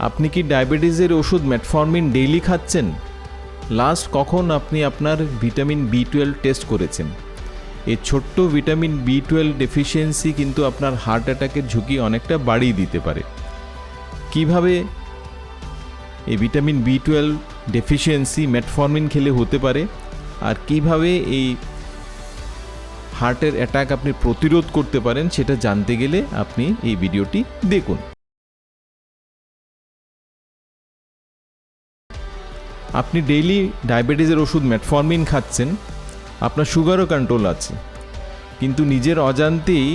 আপনি কি ডায়াবেটিসের ওষুধ মেটফর্মিন ডেইলি খাচ্ছেন? লাস্ট কখন আপনি আপনার ভিটামিন B12 টেস্ট করেছেন? এই ছোট্ট ভিটামিন B12 ডেফিসিয়েন্সি কিন্তু আপনার হার্ট অ্যাটাকের ঝুঁকি অনেকটা বাড়িয়ে দিতে পারে। কিভাবে এই ভিটামিন B12 ডেফিসিয়েন্সি মেটফর্মিন খেলে হতে পারে, আর কিভাবে এই হার্টের অ্যাটাক আপনি প্রতিরোধ করতে পারেন, সেটা জানতে গেলে আপনি এই ভিডিওটি দেখুন। আপনি ডেইলি ডায়াবেটিসের ওষুধ মেটফর্মিন খাচ্ছেন, আপনার সুগারও কন্ট্রোল আছে, কিন্তু নিজের অজান্তেই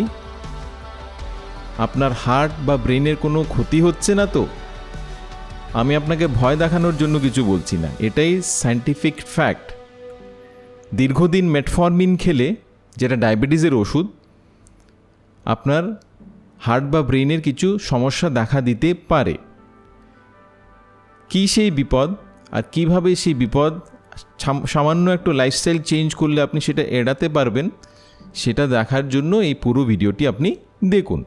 আপনার হার্ট বা ব্রেনের কোনো ক্ষতি হচ্ছে না তো? আমি আপনাকে ভয় দেখানোর জন্য কিছু বলছি না, এটাই সায়েন্টিফিক ফ্যাক্ট। দীর্ঘদিন মেটফর্মিন খেলে, যেটা ডায়াবেটিসের ওষুধ, আপনার হার্ট বা ব্রেনের কিছু সমস্যা দেখা দিতে পারে। কী সেই বিপদ, আর কিভাবে সেই বিপদ সামান্য একটু লাইফস্টাইল চেঞ্জ করলে আপনি সেটা এড়াতে পারবেন, সেটা দেখার জন্য এই পুরো ভিডিওটি আপনি দেখুন।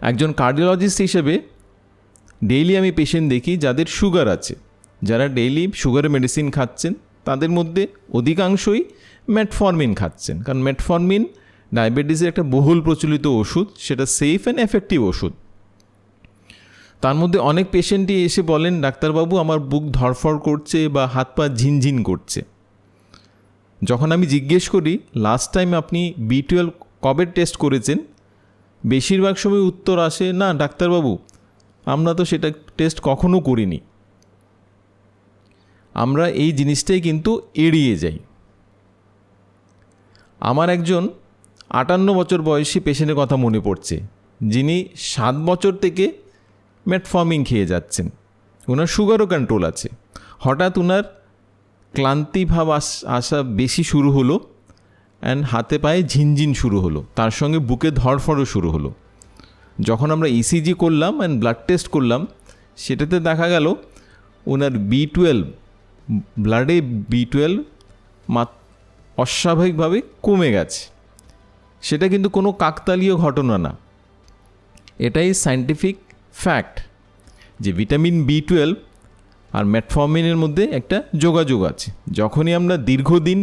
একজন কার্ডিওলজিস্ট হিসেবে ডেইলি আমি পেশেন্ট দেখি যাদের সুগার আছে, যারা ডেইলি সুগারের মেডিসিন খাচ্ছেন, তাদের মধ্যে অধিকাংশই মেটফর্মিন খাচ্ছেন। কারণ মেটফর্মিন ডায়াবেটিসের একটা বহুল প্রচলিত ওষুধ, সেটা সেফ অ্যান্ড এফেক্টিভ ওষুধ। তার মধ্যে অনেক পেশেন্টই এসে বলেন, ডাক্তারবাবু আমার বুক ধড়ফড় করছে বা হাত পা ঝিনঝিন করছে। যখন আমি জিজ্ঞেস করি লাস্ট টাইম আপনি B12 কবে টেস্ট করেছেন, বেশিরভাগ সময় উত্তর আসে, না ডাক্তারবাবু আমরা তো সেটা টেস্ট কখনো করিনি। আমরা এই জিনিসটাই কিন্তু এড়িয়ে যাই। আমার একজন 58 বছর বয়সী পেশেন্টের কথা মনে পড়ছে, যিনি 7 বছর থেকে মেটফর্মিন খেয়ে যাচ্ছেন। ওনার সুগারও কন্ট্রোল আছে। হঠাৎ ওনার ক্লান্তিভাব আসা বেশি শুরু হলো, অ্যান্ড হাতে পায়ে ঝিনঝিন শুরু হলো, তার সঙ্গে বুকে ধড়ফড়ও শুরু হলো। যখন আমরা ECG করলাম অ্যান্ড ব্লাড টেস্ট করলাম, সেটাতে দেখা গেল ওনার B12 ব্লাডে B12 অস্বাভাবিকভাবে কমে গেছে। সেটা কিন্তু কোনো কাকতালীয় ঘটনা না, এটাই সায়েন্টিফিক ফ্যাক্ট যে ভিটামিন B12 আর মেটফর্মিনের মধ্যে একটা যোগাযোগ আছে। যখনই আমরা দীর্ঘদিন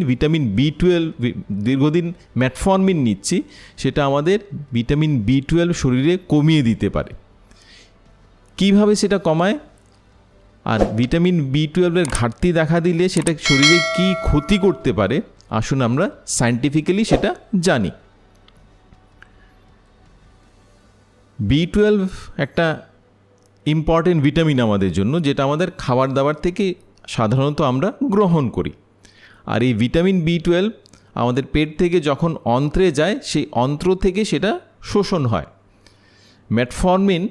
মেটফর্মিন নিচ্ছি, সেটা আমাদের ভিটামিন B12 শরীরে কমিয়ে দিতে পারে। কিভাবে সেটা কমায়, আর ভিটামিন B12 এর ঘাটতি দেখা দিলে সেটা শরীরে কি ক্ষতি করতে পারে, আসুন আমরা সায়েন্টিফিক্যালি সেটা জানি। B12 একটা ইম্পর্টেন্ট ভিটামিন আমাদের জন্য, যেটা আমাদের খাবার দাবার থেকে সাধারণত আমরা গ্রহণ করি। আর এই ভিটামিন B12 আমাদের পেট থেকে যখন অন্ত্রে যায়, সেই অন্ত্র থেকে সেটা শোষণ হয়। মেটফর্মিন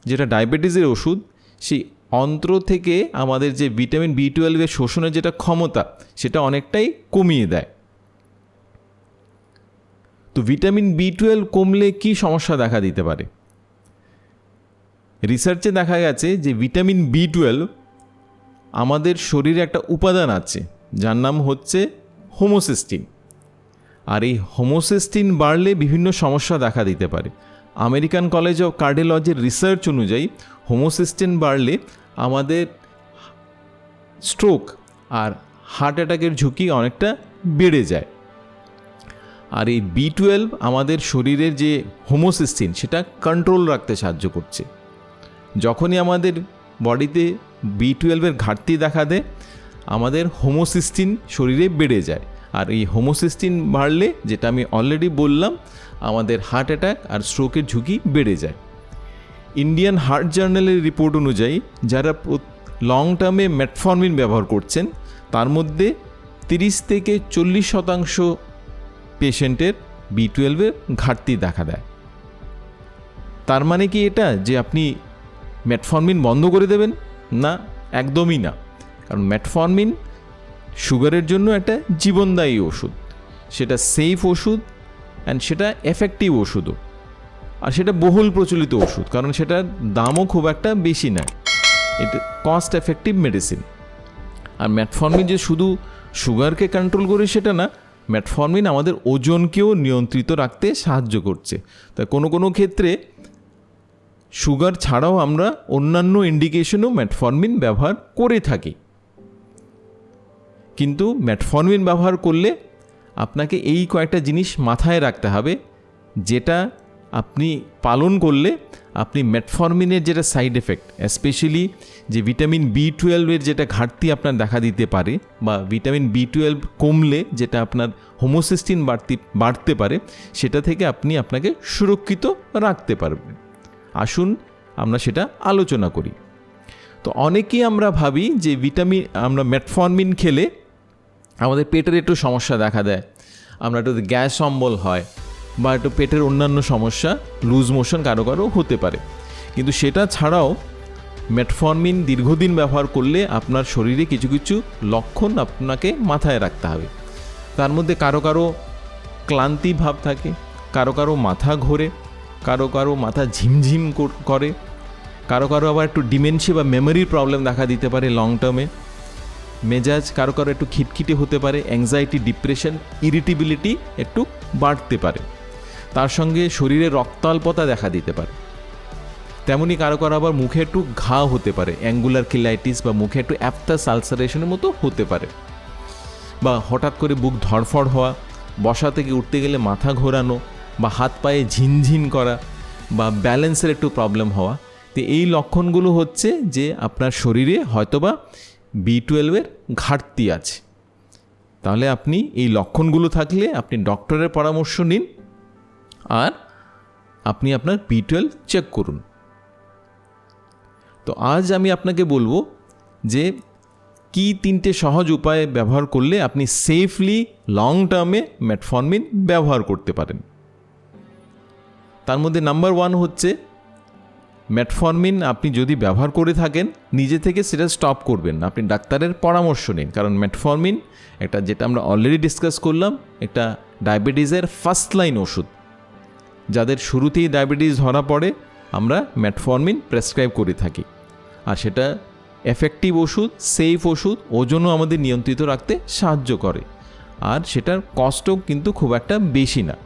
যেটা ডায়াবেটিসের ওষুধ, সেই অন্ত্র থেকে আমাদের যে ভিটামিন B12 এর শোষণের যেটা ক্ষমতা, সেটা অনেকটাই কমিয়ে দেয়। তো ভিটামিন B12 কমলে কি সমস্যা দেখা দিতে পারে? রিসার্চে দেখা গেছে যে ভিটামিন B12 আমাদের শরীরে একটা উপাদান আছে, যার নাম হচ্ছে হোমোসিস্টিন। আর এই হোমোসিস্টিন বাড়লে বিভিন্ন সমস্যা দেখা দিতে পারে। আমেরিকান কলেজ অফ কার্ডিওলজির রিসার্চ অনুযায়ী হোমোসিস্টিন বাড়লে আমাদের স্ট্রোক আর হার্ট অ্যাটাকের ঝুঁকি অনেকটা বেড়ে যায়। আর এই B12 আমাদের শরীরের যে হোমোসিস্টিন, সেটা কন্ট্রোল রাখতে সাহায্য করছে। যখনই আমাদের বডিতে B12 এর ঘাটতি দেখা দেয়, আমাদের হোমোসিস্টিন শরীরে বেড়ে যায়। আর এই হোমোসিস্টিন বাড়লে, যেটা আমি অলরেডি বললাম, আমাদের হার্ট অ্যাটাক আর স্ট্রোকের ঝুঁকি বেড়ে যায়। ইন্ডিয়ান হার্ট জার্নালের রিপোর্ট অনুযায়ী যারা লং টার্মে মেটফর্মিন ব্যবহার করছেন, তার মধ্যে 30 থেকে 40% পেশেন্টের B12 এর ঘাটতি দেখা দেয়। তার মানে কি এটা যে আপনি মেটফর্মিন বন্ধ করে দেবেন? না, একদমই না। কারণ মেটফর্মিন সুগারের জন্য একটা জীবনদায়ী ওষুধ, সেটা সেফ ওষুধ, অ্যান্ড সেটা এফেক্টিভ ওষুধও। আর সেটা বহুল প্রচলিত ওষুধ, কারণ সেটার দামও খুব একটা বেশি নয়। এটা কস্ট এফেক্টিভ মেডিসিন। আর মেটফর্মিন যে শুধু সুগারকে কন্ট্রোল করে সেটা না, মেটফর্মিন আমাদের ওজনকেও নিয়ন্ত্রিত রাখতে সাহায্য করছে। তাই কোনো কোনো ক্ষেত্রে সুগার ছাড়াও আমরা অন্যান্য ইন্ডিকেশনও মেটফর্মিন ব্যবহার করে থাকি, কিন্তু মেটফর্মিন ব্যবহার করলে আপনাকে এই কয়েকটা জিনিস মাথায় রাখতে হবে, যেটা আপনি পালন করলে আপনি মেটফর্মিনের যেটা সাইড এফেক্ট, স্পেশালি যে ভিটামিন B12 যেটা ঘাটতি আপনার দেখা দিতে পারে, বা ভিটামিন B12 কমলে যেটা আপনার হোমোসিস্টিন বাড়তে পারে, সেটা থেকে আপনি আপনাকে সুরক্ষিত রাখতে পারবেন। আসুন আমরা সেটা আলোচনা করি। তো অনেকেই আমরা ভাবি যে আমরা মেটফর্মিন খেলে আমাদের পেটের একটু সমস্যা দেখা দেয়, আমরা একটু গ্যাস অম্বল হয়, বা একটু পেটের অন্যান্য সমস্যা, লুজ মোশন কারো কারো হতে পারে। কিন্তু সেটা ছাড়াও মেটফর্মিন দীর্ঘদিন ব্যবহার করলে আপনার শরীরে কিছু কিছু লক্ষণ আপনাকে মাথায় রাখতে হবে। তার মধ্যে কারো কারো ক্লান্তি ভাব থাকে, কারো কারো মাথা ঘোরে, কারো কারো মাথা ঝিমঝিম করে, কারো কারো আবার একটু ডিমেনশিয়া বা মেমোরির প্রবলেম দেখা দিতে পারে লং টার্মে। মেজাজ কারো কারো একটু খিটখিটে হতে পারে, অ্যাংজাইটি, ডিপ্রেশন, ইরিটেবিলিটি একটু বাড়তে পারে, তার সঙ্গে শরীরে রক্তাল্পতা দেখা দিতে পারে। তেমনি কারো কারো আবার মুখে একটু ঘা হতে পারে, অ্যাঙ্গুলার কিলাইটিস, বা মুখে একটু অ্যাপটাস আলসারেশনের মতো হতে পারে, বা হঠাৎ করে বুক ধড়ফড় হওয়া, বসা থেকে উঠতে গেলে মাথা ঘোরানো, বা হাত পায়ে ঝিনঝিন করা, বা ব্যালেন্সের একটু প্রবলেম হওয়া। তো এই লক্ষণগুলো হচ্ছে যে আপনার শরীরে হয়তোবা B12 ঘাটতি আছে। তাহলে আপনি এই লক্ষণগুলো থাকলে আপনি ডক্টরের পরামর্শ নিন, আর আপনি আপনার B12 চেক করুন। তো আজ আমি আপনাকে বলবো যে কি 3টে সহজ উপায় ব্যবহার করলে আপনি সেফলি লং টার্মে মেটফর্মিন ব্যবহার করতে পারেন। তার মধ্যে নাম্বার 1 হচ্ছে, মেটফর্মিন আপনি যদি ব্যবহার করে থাকেন নিজে থেকে সেটা স্টপ করবেন না, আপনি ডাক্তারের পরামর্শ নিন। কারণ মেটফর্মিন একটা, যেটা আমরা অলরেডি ডিসকাস করলাম, একটা ডায়াবেটিসের ফার্স্ট লাইন ওষুধ। যাদের শুরুতেই ডায়াবেটিস ধরা পড়ে আমরা মেটফর্মিন প্রেসক্রাইব করে থাকি, আর সেটা এফেক্টিভ ওষুধ, সেফ ওষুধ, ওজনও আমাদের নিয়ন্ত্রিত রাখতে সাহায্য করে, আর সেটার কস্টও কিন্তু খুব একটা বেশি না।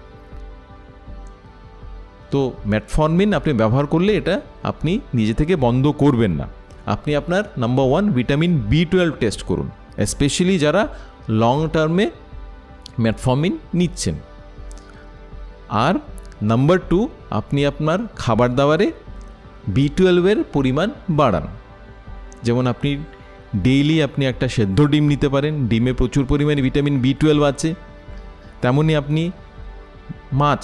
তো মেটফর্মিন আপনি ব্যবহার করলে এটা আপনি নিজে থেকে বন্ধ করবেন না। আপনি আপনার নাম্বার 1 ভিটামিন B12 টেস্ট করুন, স্পেশালি যারা লং টার্মে মেটফর্মিন নিচ্ছেন। আর নাম্বার 2, আপনি আপনার খাবার দাবারে B12 পরিমাণ বাড়ান। যেমন আপনি ডেইলি আপনি একটা সেদ্ধ ডিম নিতে পারেন, ডিমে প্রচুর পরিমাণে ভিটামিন B12 আছে। তেমনই আপনি মাছ,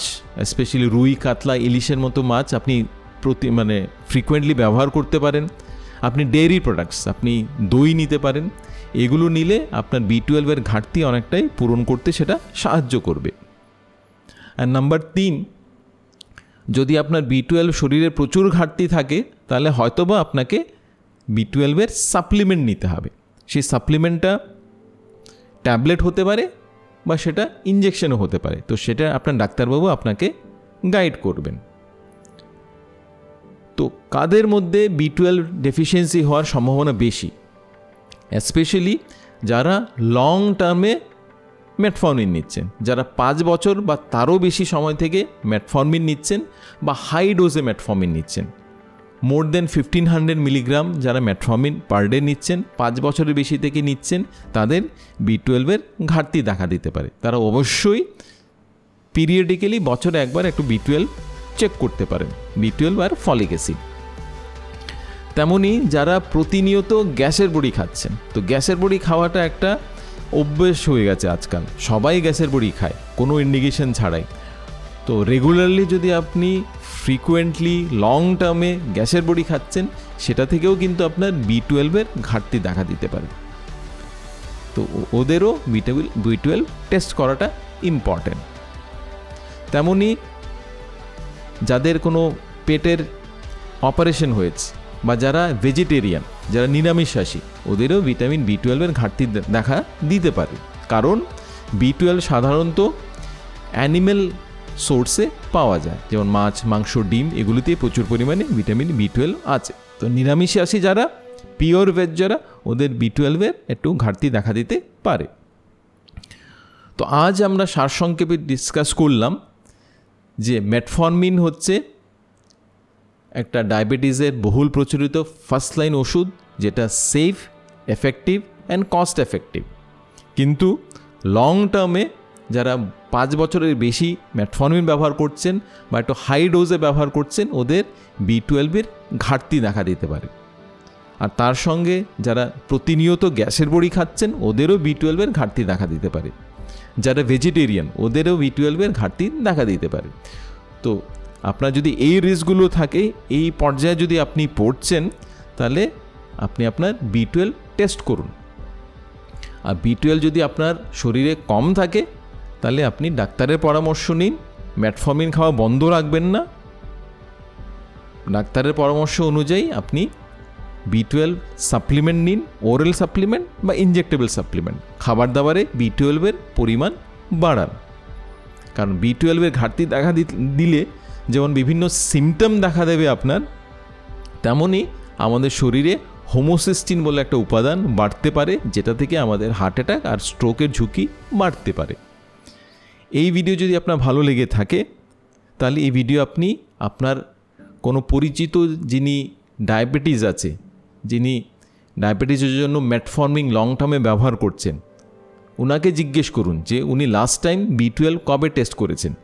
স্পেশালি রুই, কাতলা, ইলিশের মতো মাছ আপনি ফ্রিকোয়েন্টলি ব্যবহার করতে পারেন। আপনি ডেয়ারি প্রোডাক্টস, আপনি দই নিতে পারেন। এগুলো নিলে আপনার B12 ঘাটতি অনেকটাই পূরণ করতে সেটা সাহায্য করবে। আর নাম্বার 3, যদি আপনার B12 শরীরে প্রচুর ঘাটতি থাকে তাহলে হয়তোবা আপনাকে B12 সাপ্লিমেন্ট নিতে হবে। সেই সাপ্লিমেন্টটা ট্যাবলেট হতে পারে বা সেটা ইঞ্জেকশনও হতে পারে। তো সেটা আপনার ডাক্তারবাবু আপনাকে গাইড করবেন। তো কাদের মধ্যে B12 ডেফিসিয়েন্সি হওয়ার সম্ভাবনা বেশি? স্পেশালি যারা লং টার্মে মেটফর্মিন নিচ্ছেন, যারা 5 বছর বা তারও বেশি সময় থেকে মেটফর্মিন নিচ্ছেন বা হাই ডোজে মেটফর্মিন নিচ্ছেন, মোর দেন 1500 মিলিগ্রাম যারা মেটফর্মিন পার ডে নিচ্ছেন, 5 বছরের বেশি থেকে নিচ্ছেন, তাদের B12 ঘাটতি দেখা দিতে পারে। তারা অবশ্যই পিরিয়ডিক্যালি বছরে একবার একটু B12 চেক করতে পারেন, B12 আর ফলিক অ্যাসিড। তেমনি যারা প্রতিনিয়ত গ্যাসের বড়ি খাচ্ছেন, তো গ্যাসের বড়ি খাওয়াটা একটা অভ্যেস হয়ে গেছে আজকাল, সবাই গ্যাসের বড়ি খায় কোনো ইন্ডিকেশন ছাড়াই। তো রেগুলারলি যদি আপনি ফ্রিকুয়েন্টলি লং টার্মে গ্যাসের বড়ি খাচ্ছেন, সেটা থেকেও কিন্তু আপনার B12 ঘাটতি দেখা দিতে পারে। তো ওদেরও B12 টেস্ট করাটা ইম্পর্টেন্ট। তেমনি যাদের কোনো পেটের অপারেশন হয়েছে বা যারা ভেজিটেরিয়ান, যারা নিরামিষাশী, ওদেরও ভিটামিন B12 ঘাটতি দেখা দিতে পারে। কারণ B12 সাধারণত অ্যানিম্যাল সোর্সে পাওয়া যায়, যেমন মাছ, মাংস, ডিম, এগুলিতে প্রচুর পরিমাণে ভিটামিন B12 আছে। তো নিরামিষাশী যারা, পিওর ভেজ যারা, ওদের B12 একটু ঘাটতি দেখা দিতে পারে। তো আজ আমরা সারসংক্ষেপে ডিসকাস করলাম যে মেটফর্মিন হচ্ছে একটা ডায়াবেটিসের বহুল প্রচলিত ফার্স্ট লাইন ওষুধ, যেটা safe, effective and cost effective. কিন্তু লং টার্মে যারা 5 বছরের বেশি ম্যাটফর্মিন ব্যবহার করছেন বা একটু হাই ডোজে ব্যবহার করছেন, ওদের B12-এর ঘাটতি দেখা দিতে পারে। আর তার সঙ্গে যারা প্রতিনিয়ত গ্যাসের বড়ি খাচ্ছেন, ওদেরও B12-এর ঘাটতি দেখা দিতে পারে। যারা ভেজিটেরিয়ান, ওদেরও B12-এর ঘাটতি দেখা দিতে পারে। তো আপনার যদি এই রিস্কগুলো থাকে, এই পর্যায়ে যদি আপনি পড়ছেন, তাহলে আপনি আপনার B12 টেস্ট করুন। আর B12 যদি আপনার শরীরে কম থাকে, তাহলে আপনি ডাক্তারের পরামর্শ নিন। ম্যাটফর্মিন খাওয়া বন্ধ রাখবেন না। ডাক্তারের পরামর্শ অনুযায়ী আপনি B12 সাপ্লিমেন্ট নিন, ওরাল সাপ্লিমেন্ট বা ইনজেক্টেবল সাপ্লিমেন্ট। খাবার দাবারে B12-এর পরিমাণ বাড়ান। কারণ B12-এর ঘাটতি দেখা দিলে যেমন বিভিন্ন সিমটম দেখা দেবে আপনার, তেমনই আমাদের শরীরে হোমোসিস্টিন বলে একটা উপাদান বাড়তে পারে, যেটা থেকে আমাদের হার্ট অ্যাটাক আর স্ট্রোকের ঝুঁকি বাড়তে পারে। এই ভিডিও যদি আপনার ভালো লেগে থাকে, তাহলে এই ভিডিও আপনি আপনার কোনো পরিচিত যিনি ডায়াবেটিস আছে, যিনি ডায়াবেটিসের জন্য ম্যাটফর্মিন লং টার্মে ব্যবহার করছেন, ওনাকে জিজ্ঞেস করুন যে উনি লাস্ট টাইম B12 কবে টেস্ট করেছেন।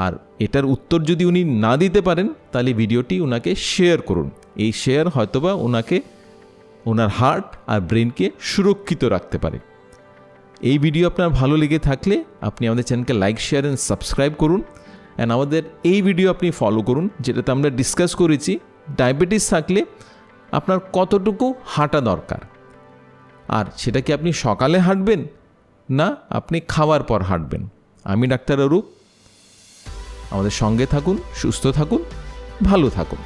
আর এটার উত্তর যদি উনি না দিতে পারেন, তাহলে ভিডিওটি ওনাকে শেয়ার করুন। এই শেয়ার হয়তোবা ওনাকে, ওনার হার্ট আর ব্রেনকে সুরক্ষিত রাখতে পারে। এই ভিডিও আপনার ভালো লেগে থাকলে আপনি আমাদের চ্যানেলকে লাইক, শেয়ার অ্যান্ড সাবস্ক্রাইব করুন। অ্যান্ড আমাদের এই ভিডিও আপনি ফলো করুন, যেটাতে আমরা ডিসকাস করেছি ডায়াবেটিস থাকলে আপনার কতটুকু হাঁটা দরকার। আর সেটা কি আপনি সকালে হাঁটবেন, না আপনি খাওয়ার পর হাঁটবেন। আমি ডাক্তার অরূপ। আমাদের সঙ্গে থাকুন, সুস্থ থাকুন, ভালো থাকুন।